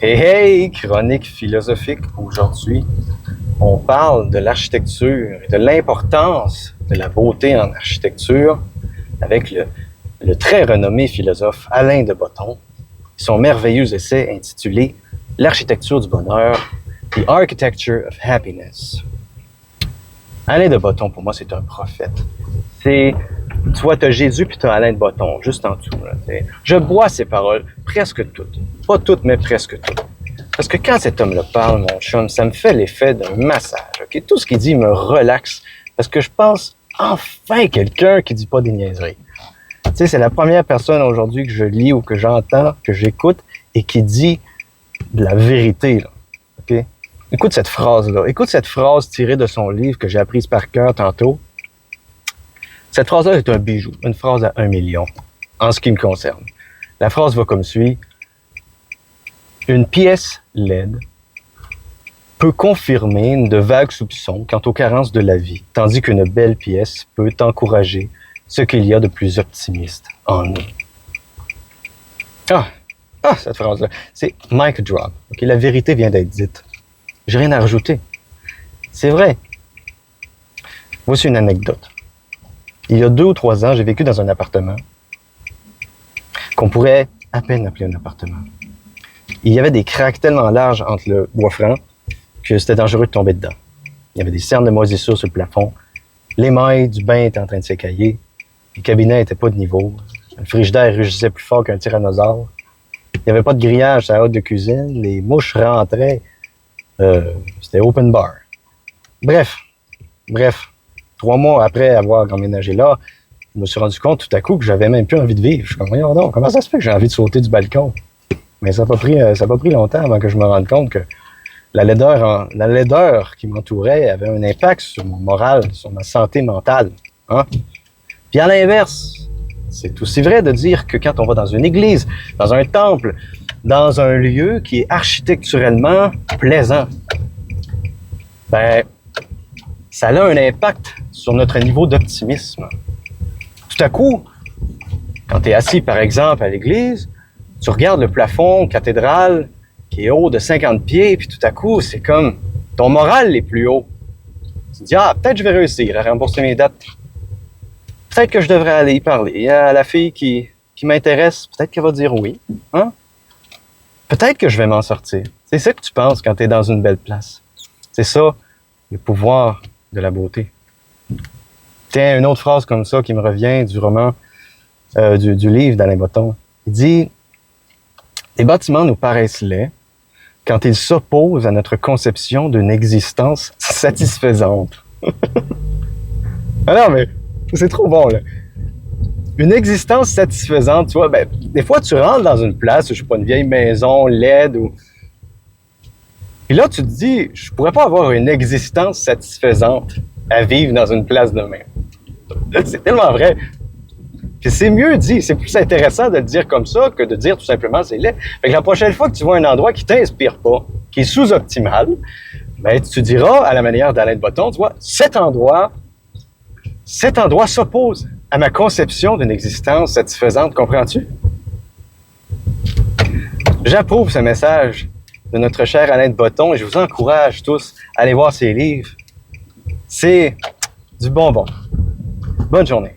Hey hey, chronique philosophique. Aujourd'hui, on parle de l'architecture et de l'importance de la beauté en architecture avec le très renommé philosophe Alain de Botton, son merveilleux essai intitulé L'architecture du bonheur, The Architecture of Happiness. Alain de Botton, pour moi, c'est un prophète. Tu vois, t'as Jésus puis t'as Alain de Botton, juste en dessous. Là, je bois ses paroles, presque toutes. Pas toutes, mais presque toutes. Parce que quand cet homme-là parle, mon chum, ça me fait l'effet d'un massage. Okay? Tout ce qu'il dit me relaxe. Parce que je pense, enfin, quelqu'un qui dit pas des niaiseries. Tu sais, c'est la première personne aujourd'hui que je lis ou que j'entends, que j'écoute, et qui dit de la vérité. Là. Okay? Écoute cette phrase-là. Écoute cette phrase tirée de son livre que j'ai apprise par cœur tantôt. Cette phrase-là est un bijou, une phrase à 1 million, en ce qui me concerne. La phrase va comme suit. Une pièce laide peut confirmer de vagues soupçons quant aux carences de la vie, tandis qu'une belle pièce peut encourager ce qu'il y a de plus optimiste en nous. Cette phrase-là, c'est mic drop. Okay? La vérité vient d'être dite. J'ai rien à rajouter. C'est vrai. Voici une anecdote. Il y a 2 ou 3 ans, j'ai vécu dans un appartement qu'on pourrait à peine appeler un appartement. Il y avait des craques tellement larges entre le bois franc que c'était dangereux de tomber dedans. Il y avait des cernes de moisissure sur le plafond. L'émail du bain était en train de s'écailler. Le cabinet n'était pas de niveau. Le frigidaire rugissait plus fort qu'un tyrannosaure. Il n'y avait pas de grillage sur la hotte de cuisine. Les mouches rentraient. C'était open bar. Bref. 3 mois après avoir emménagé là, je me suis rendu compte tout à coup que j'avais même plus envie de vivre. Je suis comme, voyons donc, comment ça se fait que j'ai envie de sauter du balcon? Mais ça n'a pas pris longtemps avant que je me rende compte que la laideur qui m'entourait avait un impact sur mon moral, sur ma santé mentale. Hein? Puis à l'inverse, c'est aussi vrai de dire que quand on va dans une église, dans un temple, dans un lieu qui est architecturellement plaisant, ça a un impact sur notre niveau d'optimisme. Tout à coup, quand tu es assis, par exemple, à l'église, tu regardes le plafond cathédrale qui est haut de 50 pieds, puis tout à coup, c'est comme ton moral est plus haut. Tu te dis, peut-être je vais réussir à rembourser mes dettes. Peut-être que je devrais aller y parler à la fille qui m'intéresse. Peut-être qu'elle va dire oui. Hein? Peut-être que je vais m'en sortir. C'est ça que tu penses quand tu es dans une belle place. C'est ça, le pouvoir de la beauté. Tiens, une autre phrase comme ça qui me revient du roman, du livre d'Alain Botton. Il dit « Les bâtiments nous paraissent laids quand ils s'opposent à notre conception d'une existence satisfaisante. » Ah non, mais c'est trop bon, là. Une existence satisfaisante, tu vois, des fois, tu rentres dans une place, je sais pas, une vieille maison laide ou... Et là, tu te dis, je pourrais pas avoir une existence satisfaisante à vivre dans une place de même. C'est tellement vrai. Puis c'est mieux dit, c'est plus intéressant de le dire comme ça que de dire tout simplement c'est laid. Fait que la prochaine fois que tu vois un endroit qui t'inspire pas, qui est sous-optimal, tu diras à la manière d'Alain de Botton, tu vois, cet endroit s'oppose à ma conception d'une existence satisfaisante, comprends-tu? J'approuve ce message de notre cher Alain de Botton et je vous encourage tous à aller voir ses livres. C'est du bonbon. Bonne journée.